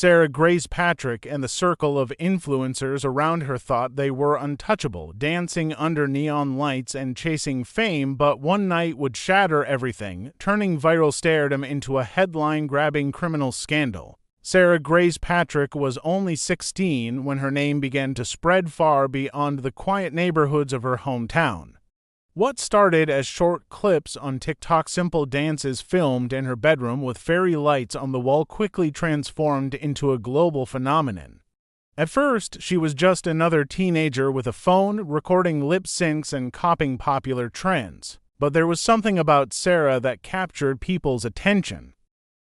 Sarah Grace Patrick and the circle of influencers around her thought they were untouchable, dancing under neon lights and chasing fame, but one night would shatter everything, turning viral stardom into a headline-grabbing criminal scandal. Sarah Grace Patrick was only 16 when her name began to spread far beyond the quiet neighborhoods of her hometown. What started as short clips on TikTok, simple dances filmed in her bedroom with fairy lights on the wall, quickly transformed into a global phenomenon. At first, she was just another teenager with a phone, recording lip syncs and copying popular trends. But there was something about Sarah that captured people's attention.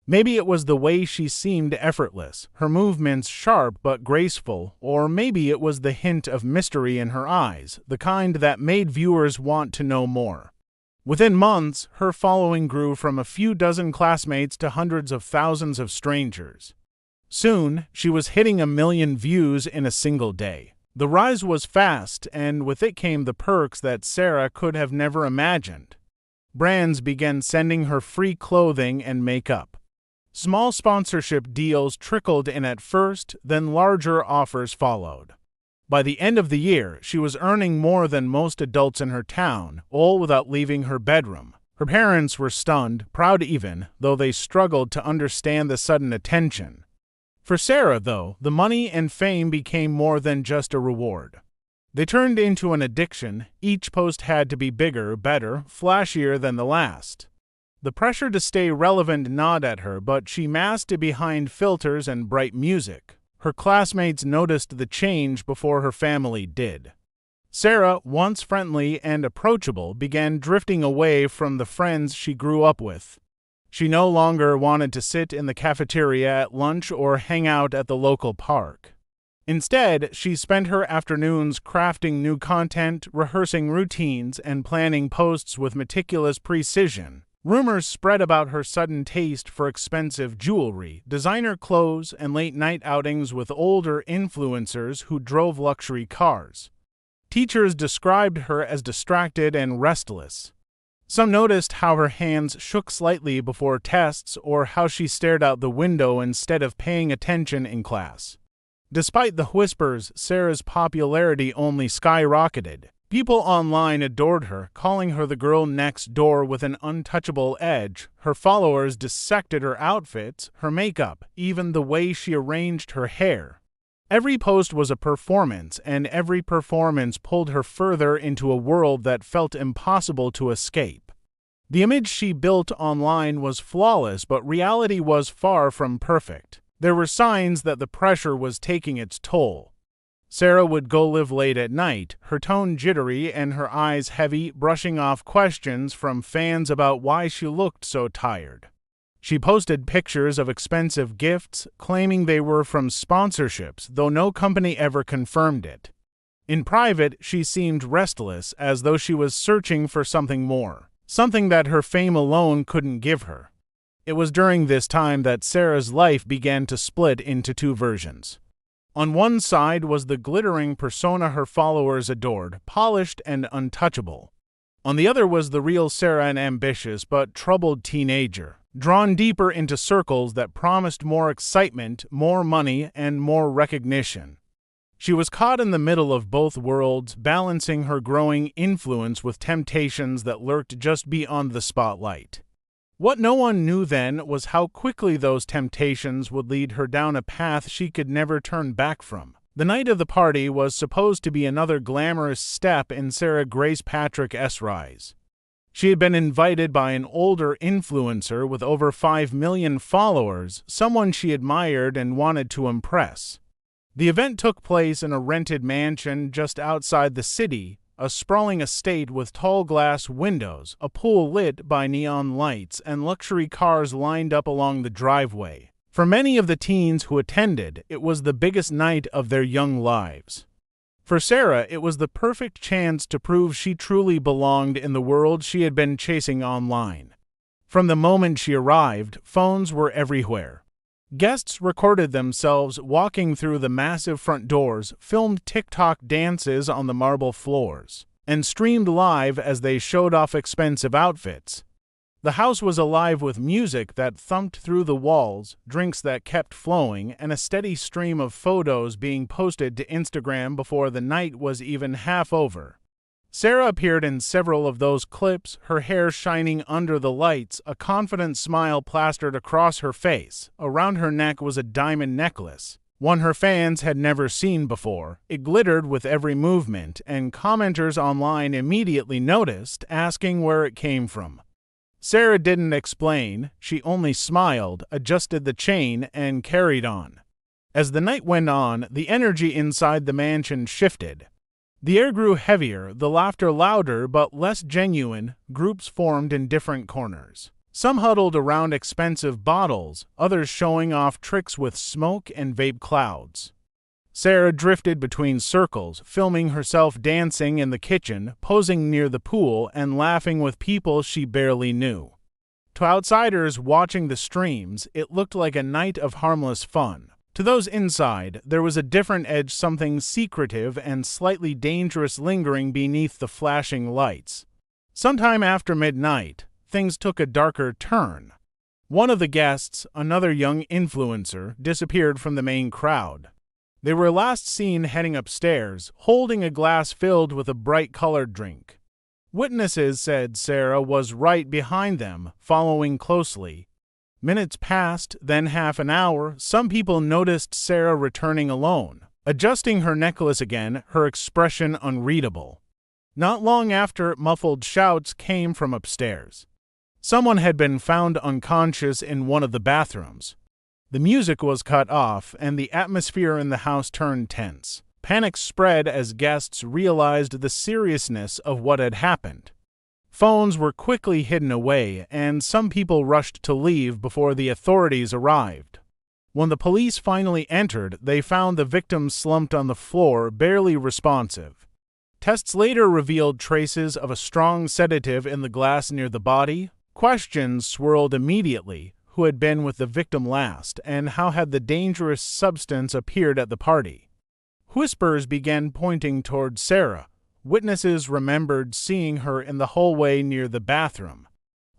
Maybe it was the way she seemed effortless, her movements sharp but graceful, or maybe it was the hint of mystery in her eyes, the kind that made viewers want to know more. Within months, her following grew from a few dozen classmates to hundreds of thousands of strangers. Soon, she was hitting 1 million views in a single day. The rise was fast, and with it came the perks that Sarah could have never imagined. Brands began sending her free clothing and makeup. Small sponsorship deals trickled in at first, then larger offers followed. By the end of the year, she was earning more than most adults in her town, all without leaving her bedroom. Her parents were stunned, proud even, though they struggled to understand the sudden attention. For Sarah, though, the money and fame became more than just a reward. They turned into an addiction. Each post had to be bigger, better, flashier than the last. The pressure to stay relevant gnawed at her, but she masked it behind filters and bright music. Her classmates noticed the change before her family did. Sarah, once friendly and approachable, began drifting away from the friends she grew up with. She no longer wanted to sit in the cafeteria at lunch or hang out at the local park. Instead, she spent her afternoons crafting new content, rehearsing routines, and planning posts with meticulous precision. Rumors spread about her sudden taste for expensive jewelry, designer clothes, and late-night outings with older influencers who drove luxury cars. Teachers described her as distracted and restless. Some noticed how her hands shook slightly before tests or how she stared out the window instead of paying attention in class. Despite the whispers, Sarah's popularity only skyrocketed. People online adored her, calling her the girl next door with an untouchable edge. Her followers dissected her outfits, her makeup, even the way she arranged her hair. Every post was a performance, and every performance pulled her further into a world that felt impossible to escape. The image she built online was flawless, but reality was far from perfect. There were signs that the pressure was taking its toll. Sarah would go live late at night, her tone jittery and her eyes heavy, brushing off questions from fans about why she looked so tired. She posted pictures of expensive gifts, claiming they were from sponsorships, though no company ever confirmed it. In private, she seemed restless, as though she was searching for something more, something that her fame alone couldn't give her. It was during this time that Sarah's life began to split into two versions. On one side was the glittering persona her followers adored, polished and untouchable. On the other was the real Sarah, an ambitious but troubled teenager, drawn deeper into circles that promised more excitement, more money, and more recognition. She was caught in the middle of both worlds, balancing her growing influence with temptations that lurked just beyond the spotlight. What no one knew then was how quickly those temptations would lead her down a path she could never turn back from. The night of the party was supposed to be another glamorous step in Sarah Grace Patrick's rise. She had been invited by an older influencer with over 5 million followers, someone she admired and wanted to impress. The event took place in a rented mansion just outside the city, a sprawling estate with tall glass windows, a pool lit by neon lights, and luxury cars lined up along the driveway. For many of the teens who attended, it was the biggest night of their young lives. For Sarah, it was the perfect chance to prove she truly belonged in the world she had been chasing online. From the moment she arrived, phones were everywhere. Guests recorded themselves walking through the massive front doors, filmed TikTok dances on the marble floors, and streamed live as they showed off expensive outfits. The house was alive with music that thumped through the walls, drinks that kept flowing, and a steady stream of photos being posted to Instagram before the night was even half over. Sarah appeared in several of those clips, her hair shining under the lights, a confident smile plastered across her face. Around her neck was a diamond necklace, one her fans had never seen before. It glittered with every movement, and commenters online immediately noticed, asking where it came from. Sarah didn't explain, she only smiled, adjusted the chain, and carried on. As the night went on, the energy inside the mansion shifted. The air grew heavier, the laughter louder but less genuine. Groups formed in different corners. Some huddled around expensive bottles, others showing off tricks with smoke and vape clouds. Sarah drifted between circles, filming herself dancing in the kitchen, posing near the pool, and laughing with people she barely knew. To outsiders watching the streams, it looked like a night of harmless fun. To those inside, there was a different edge, something secretive and slightly dangerous lingering beneath the flashing lights. Sometime after midnight, things took a darker turn. One of the guests, another young influencer, disappeared from the main crowd. They were last seen heading upstairs, holding a glass filled with a bright-colored drink. Witnesses said Sarah was right behind them, following closely. Minutes passed, then half an hour. Some people noticed Sarah returning alone, adjusting her necklace again, her expression unreadable. Not long after, muffled shouts came from upstairs. Someone had been found unconscious in one of the bathrooms. The music was cut off, and the atmosphere in the house turned tense. Panic spread as guests realized the seriousness of what had happened. Phones were quickly hidden away, and some people rushed to leave before the authorities arrived. When the police finally entered, they found the victim slumped on the floor, barely responsive. Tests later revealed traces of a strong sedative in the glass near the body. Questions swirled immediately: who had been with the victim last, and how had the dangerous substance appeared at the party? Whispers began pointing toward Sarah. Witnesses remembered seeing her in the hallway near the bathroom.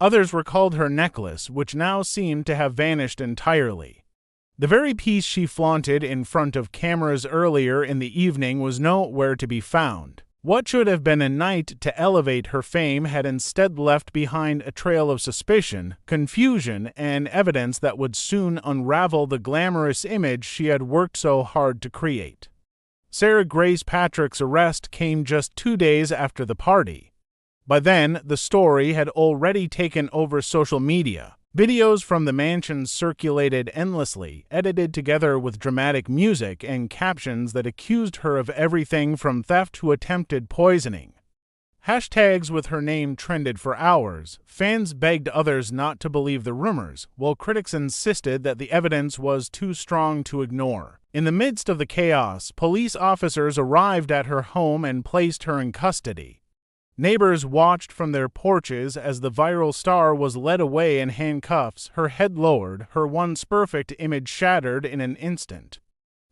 Others recalled her necklace, which now seemed to have vanished entirely. The very piece she flaunted in front of cameras earlier in the evening was nowhere to be found. What should have been a night to elevate her fame had instead left behind a trail of suspicion, confusion, and evidence that would soon unravel the glamorous image she had worked so hard to create. Sarah Grace Patrick's arrest came just 2 days after the party. By then, the story had already taken over social media. Videos from the mansion circulated endlessly, edited together with dramatic music and captions that accused her of everything from theft to attempted poisoning. Hashtags with her name trended for hours. Fans begged others not to believe the rumors, while critics insisted that the evidence was too strong to ignore. In the midst of the chaos, police officers arrived at her home and placed her in custody. Neighbors watched from their porches as the viral star was led away in handcuffs, her head lowered, her once perfect image shattered in an instant.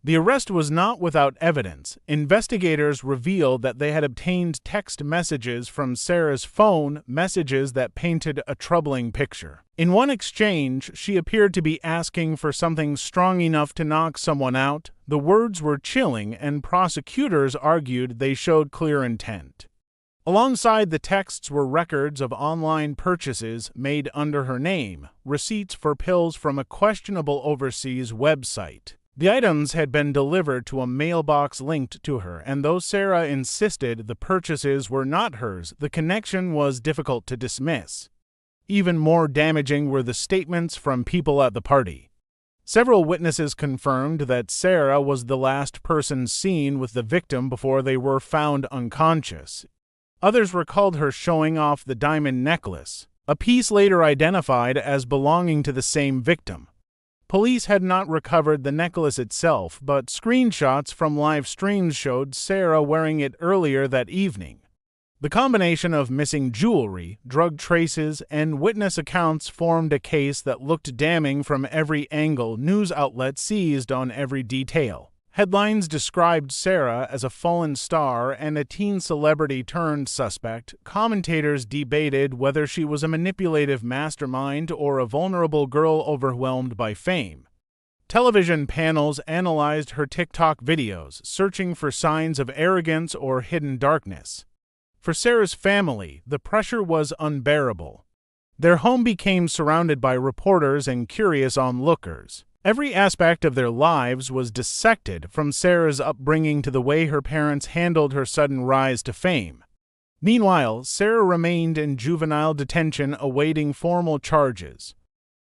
The arrest was not without evidence. Investigators revealed that they had obtained text messages from Sarah's phone, messages that painted a troubling picture. In one exchange, she appeared to be asking for something strong enough to knock someone out. The words were chilling, and prosecutors argued they showed clear intent. Alongside the texts were records of online purchases made under her name, receipts for pills from a questionable overseas website. The items had been delivered to a mailbox linked to her, and though Sarah insisted the purchases were not hers, the connection was difficult to dismiss. Even more damaging were the statements from people at the party. Several witnesses confirmed that Sarah was the last person seen with the victim before they were found unconscious. Others recalled her showing off the diamond necklace, a piece later identified as belonging to the same victim. Police had not recovered the necklace itself, but screenshots from live streams showed Sarah wearing it earlier that evening. The combination of missing jewelry, drug traces, and witness accounts formed a case that looked damning from every angle. News outlets seized on every detail. Headlines described Sarah as a fallen star and a teen celebrity turned suspect. Commentators debated whether she was a manipulative mastermind or a vulnerable girl overwhelmed by fame. Television panels analyzed her TikTok videos, searching for signs of arrogance or hidden darkness. For Sarah's family, the pressure was unbearable. Their home became surrounded by reporters and curious onlookers. Every aspect of their lives was dissected, from Sarah's upbringing to the way her parents handled her sudden rise to fame. Meanwhile, Sarah remained in juvenile detention awaiting formal charges.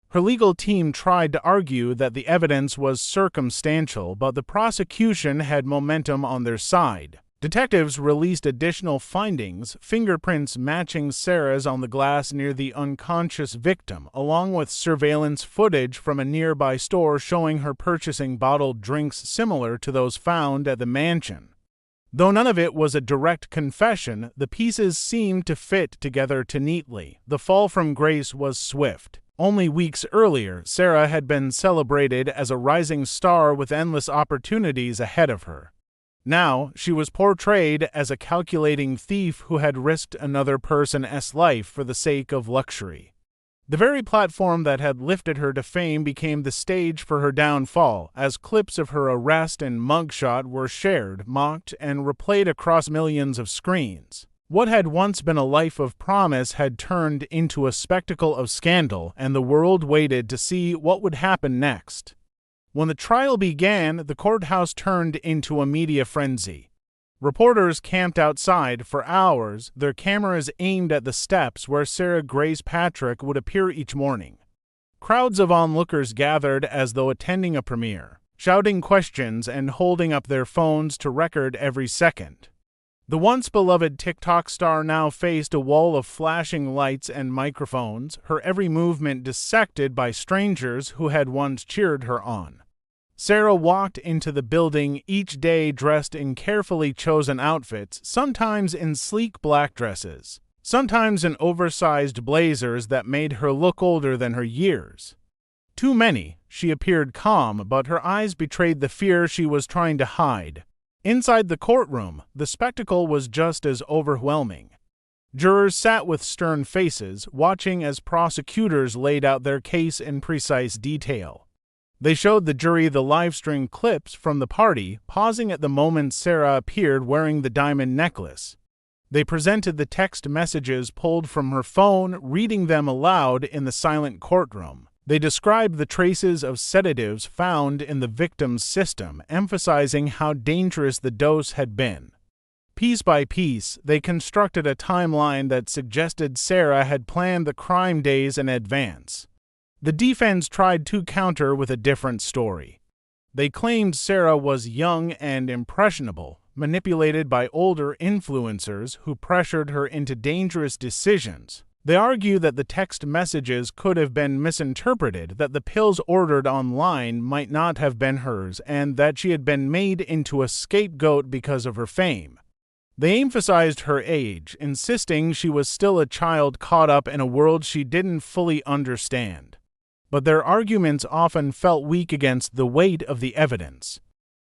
Her legal team tried to argue that the evidence was circumstantial, but the prosecution had momentum on their side. Detectives released additional findings, fingerprints matching Sarah's on the glass near the unconscious victim, along with surveillance footage from a nearby store showing her purchasing bottled drinks similar to those found at the mansion. Though none of it was a direct confession, the pieces seemed to fit together too neatly. The fall from grace was swift. Only weeks earlier, Sarah had been celebrated as a rising star with endless opportunities ahead of her. Now, she was portrayed as a calculating thief who had risked another person's life for the sake of luxury. The very platform that had lifted her to fame became the stage for her downfall, as clips of her arrest and mugshot were shared, mocked, and replayed across millions of screens. What had once been a life of promise had turned into a spectacle of scandal, and the world waited to see what would happen next. When the trial began, the courthouse turned into a media frenzy. Reporters camped outside for hours, their cameras aimed at the steps where Sarah Grace Patrick would appear each morning. Crowds of onlookers gathered as though attending a premiere, shouting questions and holding up their phones to record every second. The once beloved TikTok star now faced a wall of flashing lights and microphones, her every movement dissected by strangers who had once cheered her on. Sarah walked into the building each day dressed in carefully chosen outfits, sometimes in sleek black dresses, sometimes in oversized blazers that made her look older than her years. Too many, she appeared calm, but her eyes betrayed the fear she was trying to hide. Inside the courtroom, the spectacle was just as overwhelming. Jurors sat with stern faces, watching as prosecutors laid out their case in precise detail. They showed the jury the live-stream clips from the party, pausing at the moment Sarah appeared wearing the diamond necklace. They presented the text messages pulled from her phone, reading them aloud in the silent courtroom. They described the traces of sedatives found in the victim's system, emphasizing how dangerous the dose had been. Piece by piece, they constructed a timeline that suggested Sarah had planned the crime days in advance. The defense tried to counter with a different story. They claimed Sarah was young and impressionable, manipulated by older influencers who pressured her into dangerous decisions. They argue that the text messages could have been misinterpreted, that the pills ordered online might not have been hers, and that she had been made into a scapegoat because of her fame. They emphasized her age, insisting she was still a child caught up in a world she didn't fully understand. But their arguments often felt weak against the weight of the evidence.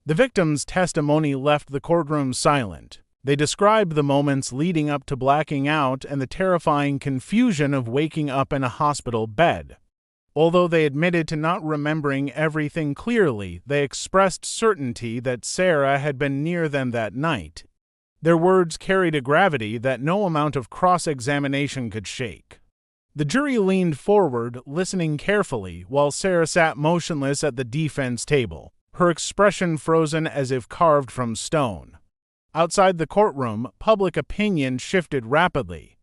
The victim's testimony left the courtroom silent. They described the moments leading up to blacking out and the terrifying confusion of waking up in a hospital bed. Although they admitted to not remembering everything clearly, they expressed certainty that Sarah had been near them that night. Their words carried a gravity that no amount of cross-examination could shake. The jury leaned forward, listening carefully, while Sarah sat motionless at the defense table, her expression frozen as if carved from stone. Outside the courtroom, public opinion shifted rapidly.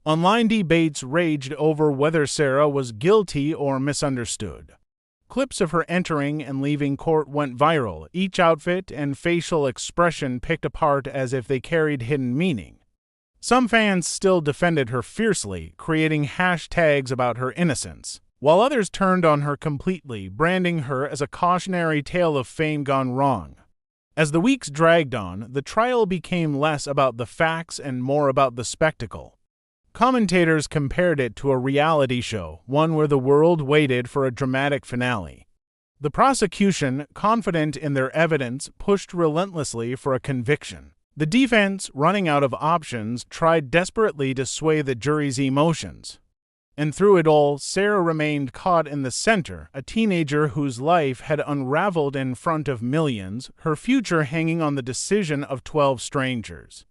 Online debates raged over whether Sarah was guilty or misunderstood. Clips of her entering and leaving court went viral, each outfit and facial expression picked apart as if they carried hidden meaning. Some fans still defended her fiercely, creating hashtags about her innocence, while others turned on her completely, branding her as a cautionary tale of fame gone wrong. As the weeks dragged on, the trial became less about the facts and more about the spectacle. Commentators compared it to a reality show, one where the world waited for a dramatic finale. The prosecution, confident in their evidence, pushed relentlessly for a conviction. The defense, running out of options, tried desperately to sway the jury's emotions. And through it all, Sarah remained caught in the center, a teenager whose life had unraveled in front of millions, her future hanging on the decision of 12 strangers.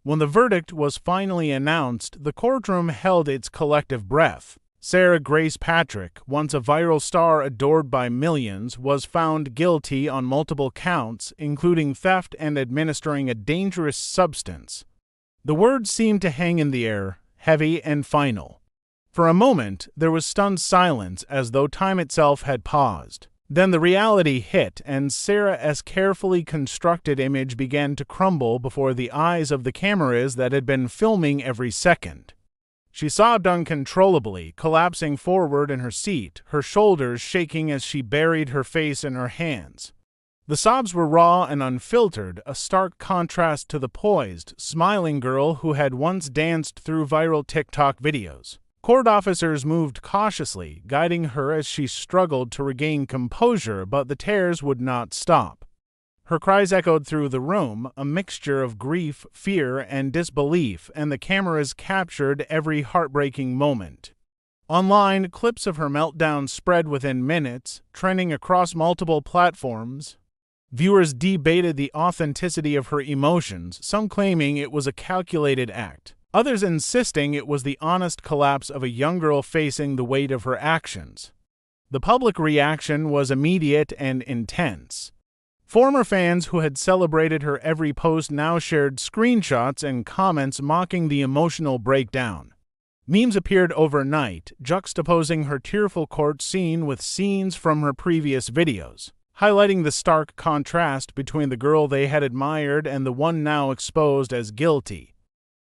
When the verdict was finally announced, the courtroom held its collective breath. Sarah Grace Patrick, once a viral star adored by millions, was found guilty on multiple counts, including theft and administering a dangerous substance. The words seemed to hang in the air, heavy and final. For a moment, there was stunned silence as though time itself had paused. Then the reality hit, and Sarah's carefully constructed image began to crumble before the eyes of the cameras that had been filming every second. She sobbed uncontrollably, collapsing forward in her seat, her shoulders shaking as she buried her face in her hands. The sobs were raw and unfiltered, a stark contrast to the poised, smiling girl who had once danced through viral TikTok videos. Court officers moved cautiously, guiding her as she struggled to regain composure, but the tears would not stop. Her cries echoed through the room, a mixture of grief, fear, and disbelief, and the cameras captured every heartbreaking moment. Online, clips of her meltdown spread within minutes, trending across multiple platforms. Viewers debated the authenticity of her emotions, some claiming it was a calculated act, others insisting it was the honest collapse of a young girl facing the weight of her actions. The public reaction was immediate and intense. Former fans who had celebrated her every post now shared screenshots and comments mocking the emotional breakdown. Memes appeared overnight, juxtaposing her tearful court scene with scenes from her previous videos, highlighting the stark contrast between the girl they had admired and the one now exposed as guilty.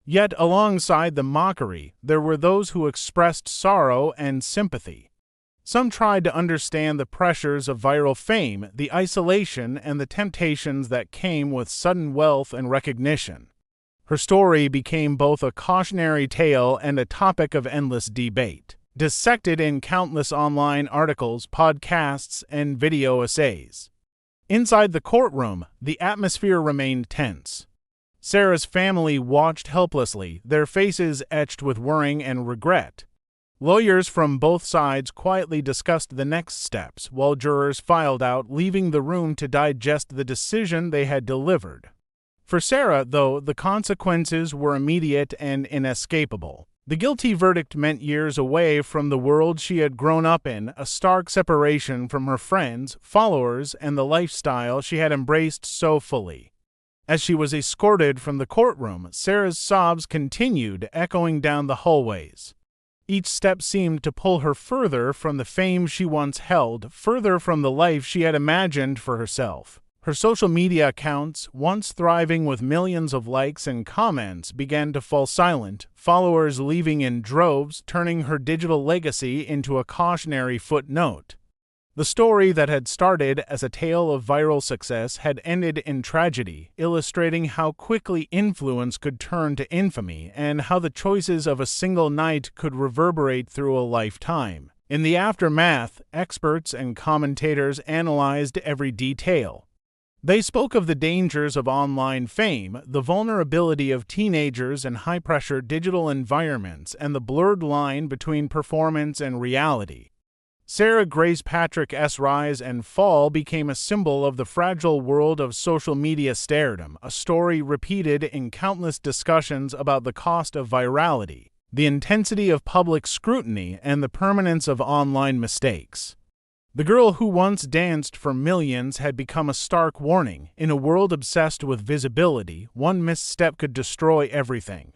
Yet alongside the mockery, there were those who expressed sorrow and sympathy. Some tried to understand the pressures of viral fame, the isolation, and the temptations that came with sudden wealth and recognition. Her story became both a cautionary tale and a topic of endless debate, dissected in countless online articles, podcasts, and video essays. Inside the courtroom, the atmosphere remained tense. Sarah's family watched helplessly, their faces etched with worrying and regret. Lawyers from both sides quietly discussed the next steps, while jurors filed out, leaving the room to digest the decision they had delivered. For Sarah, though, the consequences were immediate and inescapable. The guilty verdict meant years away from the world she had grown up in, a stark separation from her friends, followers, and the lifestyle she had embraced so fully. As she was escorted from the courtroom, Sarah's sobs continued, echoing down the hallways. Each step seemed to pull her further from the fame she once held, further from the life she had imagined for herself. Her social media accounts, once thriving with millions of likes and comments, began to fall silent, followers leaving in droves, turning her digital legacy into a cautionary footnote. The story that had started as a tale of viral success had ended in tragedy, illustrating how quickly influence could turn to infamy and how the choices of a single night could reverberate through a lifetime. In the aftermath, experts and commentators analyzed every detail. They spoke of the dangers of online fame, the vulnerability of teenagers in high-pressure digital environments, and the blurred line between performance and reality. Sarah Grace Patrick's rise and fall became a symbol of the fragile world of social media stardom, a story repeated in countless discussions about the cost of virality, the intensity of public scrutiny, and the permanence of online mistakes. The girl who once danced for millions had become a stark warning. In a world obsessed with visibility, one misstep could destroy everything.